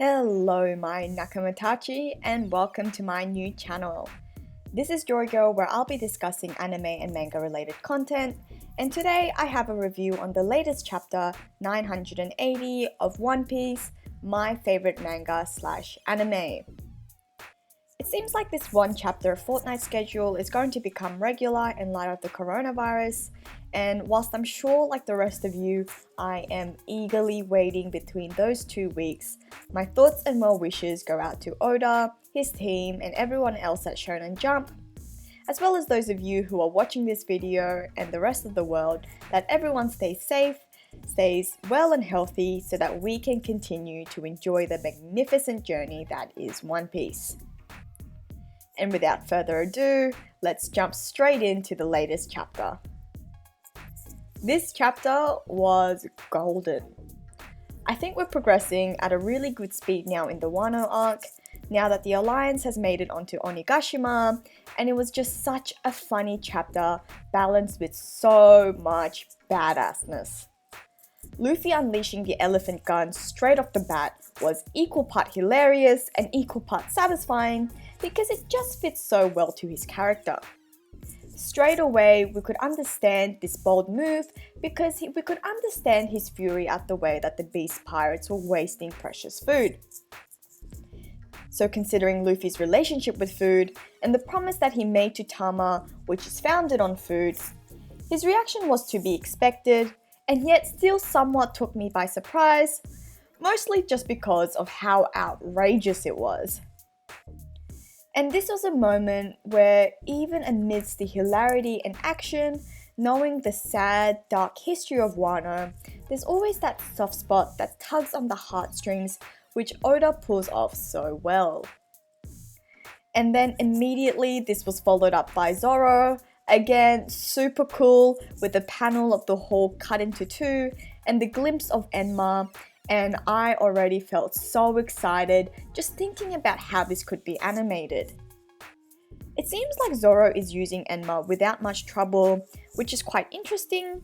Hello my Nakamatachi and welcome to my new channel. This is Joy Girl where I'll be discussing anime and manga related content, and today I have a review on the latest chapter 980 of One Piece, my favorite manga slash anime. It seems like this one chapter fortnight schedule is going to become regular in light of the coronavirus, and whilst I'm sure like the rest of you, I am eagerly waiting between those 2 weeks, my thoughts and well wishes go out to Oda, his team, and everyone else at Shonen Jump, as well as those of you who are watching this video and the rest of the world, that everyone stays safe, stays well and healthy so that we can continue to enjoy the magnificent journey that is One Piece. And without further ado, let's jump straight into the latest chapter. This chapter was golden. I think we're progressing at a really good speed now in the Wano arc, now that the Alliance has made it onto Onigashima, and it was just such a funny chapter balanced with so much badassness. Luffy unleashing the elephant gun straight off the bat was equal part hilarious and equal part satisfying because it just fits so well to his character. Straight away, we could understand this bold move because we could understand his fury at the way that the Beast Pirates were wasting precious food. So considering Luffy's relationship with food and the promise that he made to Tama, which is founded on food, his reaction was to be expected, and yet still somewhat took me by surprise, mostly just because of how outrageous it was. And this was a moment where even amidst the hilarity and action, knowing the sad, dark history of Wano, there's always that soft spot that tugs on the heartstrings, which Oda pulls off so well. And then immediately this was followed up by Zoro. Again, super cool with the panel of the hall cut into two and the glimpse of Enma, and I already felt so excited just thinking about how this could be animated. It seems like Zoro is using Enma without much trouble, which is quite interesting.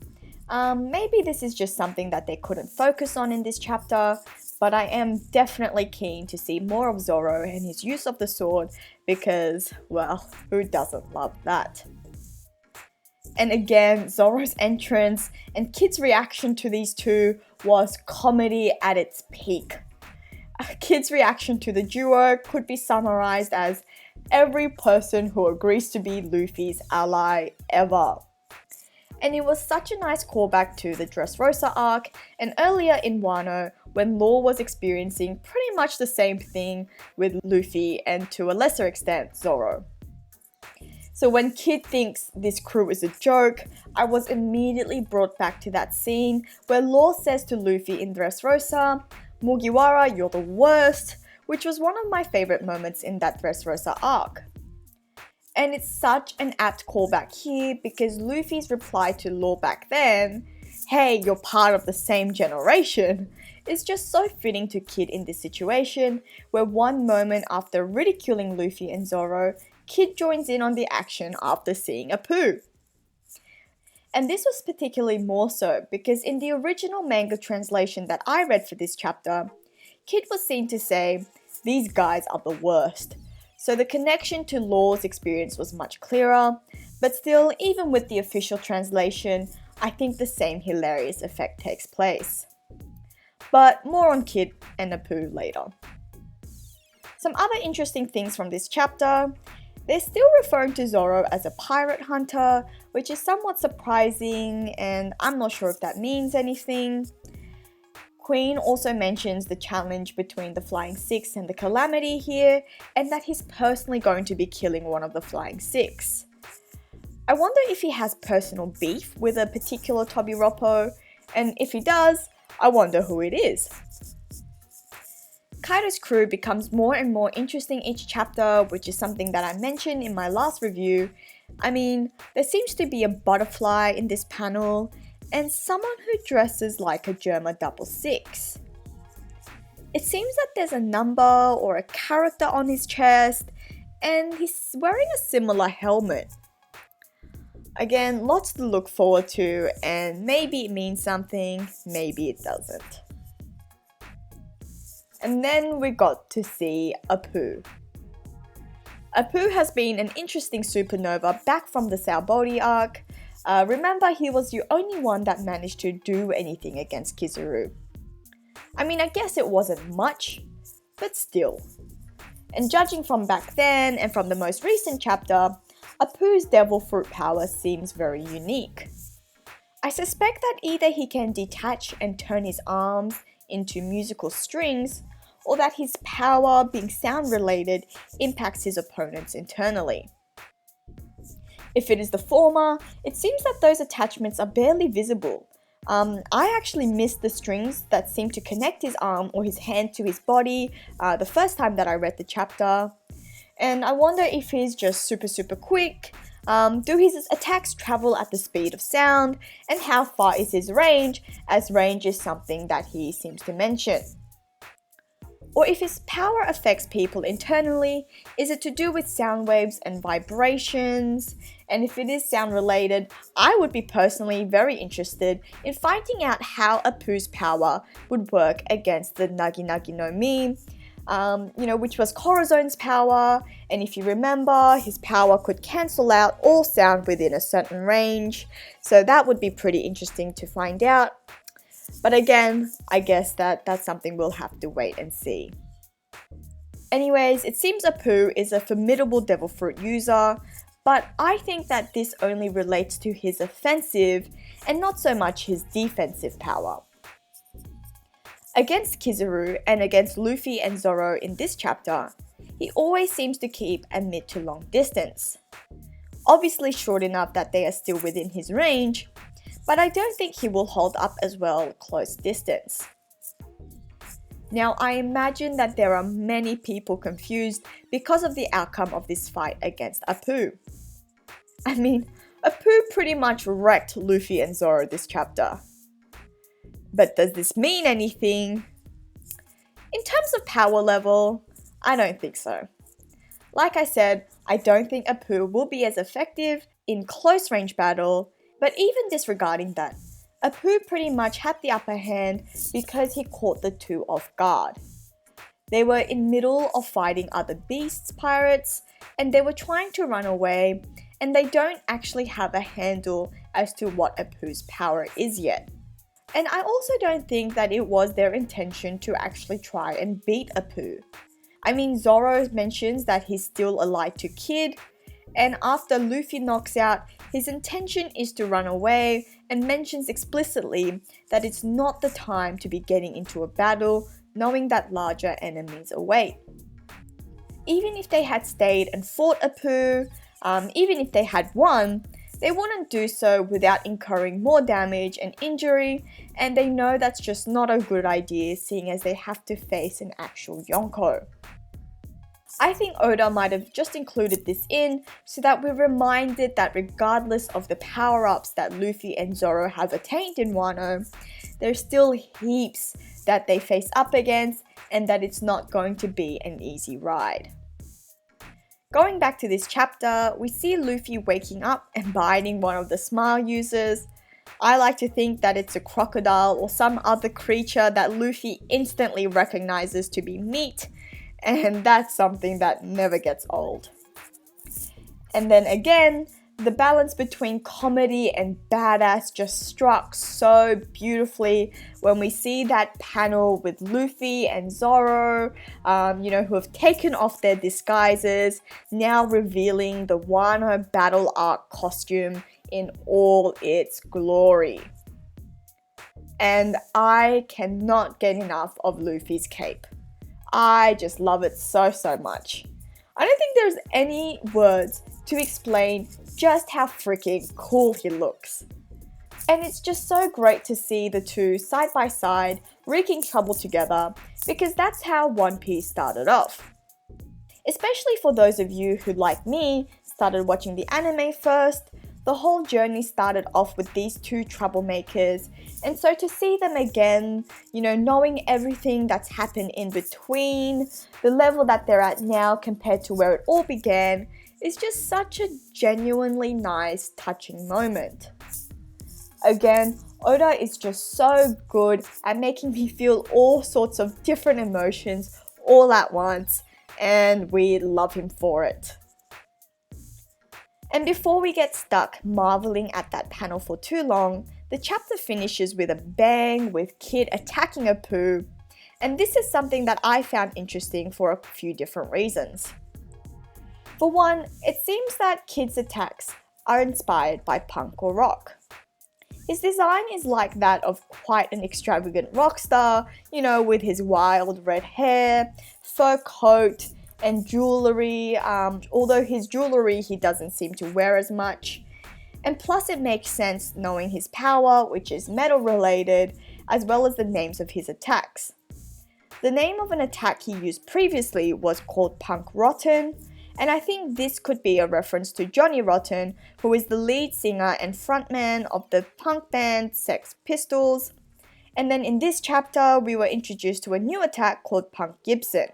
Maybe this is just something that they couldn't focus on in this chapter, but I am definitely keen to see more of Zoro and his use of the sword because, well, who doesn't love that? And again, Zoro's entrance and Kid's reaction to these two was comedy at its peak. Kid's reaction to the duo could be summarized as every person who agrees to be Luffy's ally ever. And it was such a nice callback to the Dressrosa arc and earlier in Wano when Law was experiencing pretty much the same thing with Luffy and to a lesser extent Zoro. So when Kid thinks this crew is a joke, I was immediately brought back to that scene where Law says to Luffy in Dressrosa, "Mugiwara, you're the worst," which was one of my favorite moments in that Dressrosa arc. And it's such an apt callback here because Luffy's reply to Law back then, "Hey, you're part of the same generation," is just so fitting to Kid in this situation where one moment after ridiculing Luffy and Zoro, Kid joins in on the action after seeing a poo. And this was particularly more so because in the original manga translation that I read for this chapter, Kid was seen to say, "These guys are the worst." So the connection to Law's experience was much clearer, but still, even with the official translation, I think the same hilarious effect takes place. But more on Kid and a poo later. Some other interesting things from this chapter. They're still referring to Zoro as a pirate hunter, which is somewhat surprising and I'm not sure if that means anything. Queen also mentions the challenge between the Flying Six and the Calamity here, and that he's personally going to be killing one of the Flying Six. I wonder if he has personal beef with a particular Tobiroppo, and if he does, I wonder who it is. Kaido's crew becomes more and more interesting each chapter, which is something that I mentioned in my last review. I mean, there seems to be a butterfly in this panel, and someone who dresses like a Germa 66. It seems that there's a number or a character on his chest, and he's wearing a similar helmet. Again, lots to look forward to, and maybe it means something, maybe it doesn't. And then we got to see Apu. Apu has been an interesting supernova back from the Saobody arc. Remember, he was the only one that managed to do anything against Kizaru. I mean, I guess it wasn't much, but still. And judging from back then and from the most recent chapter, Apu's devil fruit power seems very unique. I suspect that either he can detach and turn his arms into musical strings, or that his power, being sound related, impacts his opponents internally. If it is the former, it seems that those attachments are barely visible. I actually missed the strings that seem to connect his arm or his hand to his body the first time that I read the chapter. And I wonder if he's just super quick, do his attacks travel at the speed of sound, and how far is his range, as range is something that he seems to mention. Or if his power affects people internally, is it to do with sound waves and vibrations? And if it is sound related, I would be personally very interested in finding out how Apu's power would work against the Nagi Nagi no Mi, which was Corazone's power, and if you remember, his power could cancel out all sound within a certain range, so that would be pretty interesting to find out. But again, I guess that's something we'll have to wait and see. Anyways, it seems Apu is a formidable devil fruit user, but I think that this only relates to his offensive and not so much his defensive power. Against Kizaru and against Luffy and Zoro in this chapter, he always seems to keep a mid to long distance. Obviously short enough that they are still within his range, but I don't think he will hold up as well close distance. Now, I imagine that there are many people confused because of the outcome of this fight against Apu. I mean, Apu pretty much wrecked Luffy and Zoro this chapter. But does this mean anything? In terms of power level, I don't think so. Like I said, I don't think Apu will be as effective in close range battle, but even disregarding that, Apu pretty much had the upper hand because he caught the two off guard. They were in middle of fighting other beasts pirates, and they were trying to run away, and they don't actually have a handle as to what Apu's power is yet. And I also don't think that it was their intention to actually try and beat Apu. I mean, Zoro mentions that he's still a light to Kid, and after Luffy knocks out, his intention is to run away and mentions explicitly that it's not the time to be getting into a battle knowing that larger enemies await. Even if they had stayed and fought Apu, even if they had won, they wouldn't do so without incurring more damage and injury, and they know that's just not a good idea seeing as they have to face an actual Yonko. I think Oda might have just included this in so that we're reminded that regardless of the power-ups that Luffy and Zoro have attained in Wano, there's still heaps that they face up against and that it's not going to be an easy ride. Going back to this chapter, we see Luffy waking up and biting one of the smile users. I like to think that it's a crocodile or some other creature that Luffy instantly recognizes to be meat, and that's something that never gets old. And then again, the balance between comedy and badass just struck so beautifully when we see that panel with Luffy and Zoro, who have taken off their disguises, now revealing the Wano Battle Arc costume in all its glory. And I cannot get enough of Luffy's cape. I just love it so much. I don't think there's any words to explain just how freaking cool he looks. And it's just so great to see the two side by side wreaking trouble together, because that's how One Piece started off. Especially for those of you who, like me, started watching the anime first, the whole journey started off with these two troublemakers, and so to see them again, knowing everything that's happened in between, the level that they're at now compared to where it all began, is just such a genuinely nice, touching moment. Again, Oda is just so good at making me feel all sorts of different emotions all at once, and we love him for it. And before we get stuck marveling at that panel for too long, the chapter finishes with a bang with Kid attacking Apu, and this is something that I found interesting for a few different reasons. For one, it seems that Kid's attacks are inspired by punk or rock. His design is like that of quite an extravagant rock star, with his wild red hair, fur coat, and jewellery, although his jewellery he doesn't seem to wear as much. And plus it makes sense knowing his power, which is metal related, as well as the names of his attacks. The name of an attack he used previously was called Punk Rotten, and I think this could be a reference to Johnny Rotten, who is the lead singer and frontman of the punk band Sex Pistols. And then in this chapter, we were introduced to a new attack called Punk Gibson.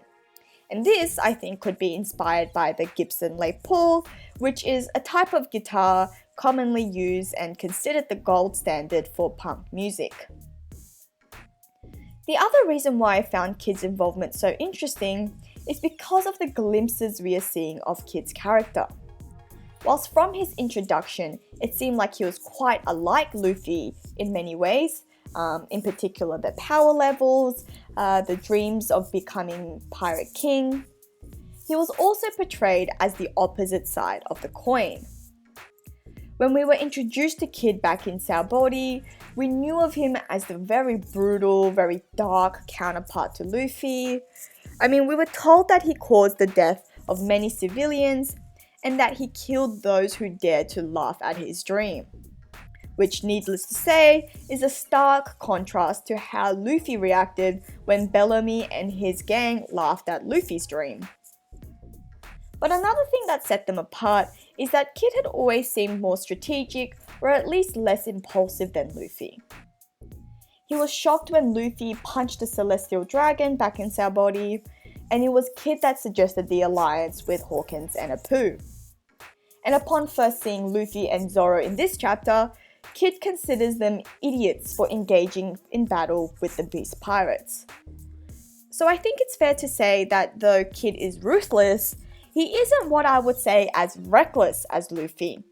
And this, I think, could be inspired by the Gibson Les Paul, which is a type of guitar commonly used and considered the gold standard for punk music. The other reason why I found Kid's involvement so interesting is because of the glimpses we are seeing of Kid's character. Whilst from his introduction, it seemed like he was quite unlike Luffy in many ways, in particular the power levels, the dreams of becoming Pirate King. He was also portrayed as the opposite side of the coin. When we were introduced to Kid back in Sabaody, we knew of him as the very brutal, very dark counterpart to Luffy. We were told that he caused the death of many civilians and that he killed those who dared to laugh at his dream. Which, needless to say, is a stark contrast to how Luffy reacted when Bellamy and his gang laughed at Luffy's dream. But another thing that set them apart is that Kid had always seemed more strategic, or at least less impulsive than Luffy. He was shocked when Luffy punched the Celestial Dragon back in Sabaody, and it was Kid that suggested the alliance with Hawkins and Apu. And upon first seeing Luffy and Zoro in this chapter, Kid considers them idiots for engaging in battle with the Beast Pirates. So I think it's fair to say that though Kid is ruthless, he isn't what I would say as reckless as Luffy.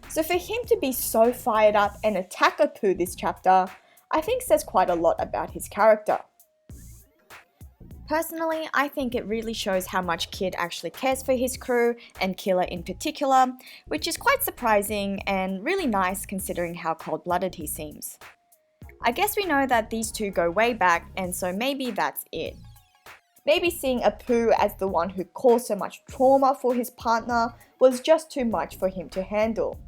So for him to be so fired up and attack Apu this chapter, I think says quite a lot about his character. Personally, I think it really shows how much Kid actually cares for his crew, and Killer in particular, which is quite surprising and really nice considering how cold-blooded he seems. I guess we know that these two go way back, and so maybe that's it. Maybe seeing Apu as the one who caused so much trauma for his partner was just too much for him to handle.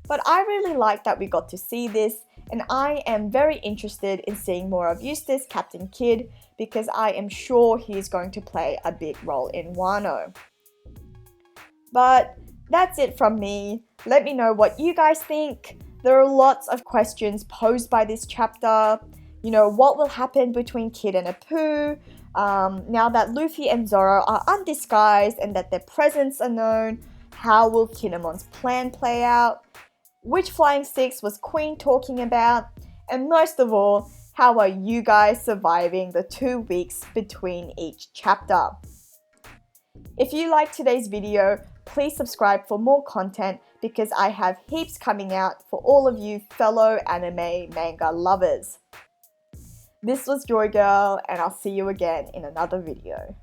But I really like that we got to see this, and I am very interested in seeing more of Eustace, Captain Kidd, because I am sure he is going to play a big role in Wano. But that's it from me. Let me know what you guys think. There are lots of questions posed by this chapter. What will happen between Kid and Apu? Now that Luffy and Zoro are undisguised and that their presence are known, how will Kinnamon's plan play out? Which flying sticks was Queen talking about? And most of all, how are you guys surviving the 2 weeks between each chapter? If you liked today's video, please subscribe for more content because I have heaps coming out for all of you fellow anime manga lovers. This was Joy Girl, and I'll see you again in another video.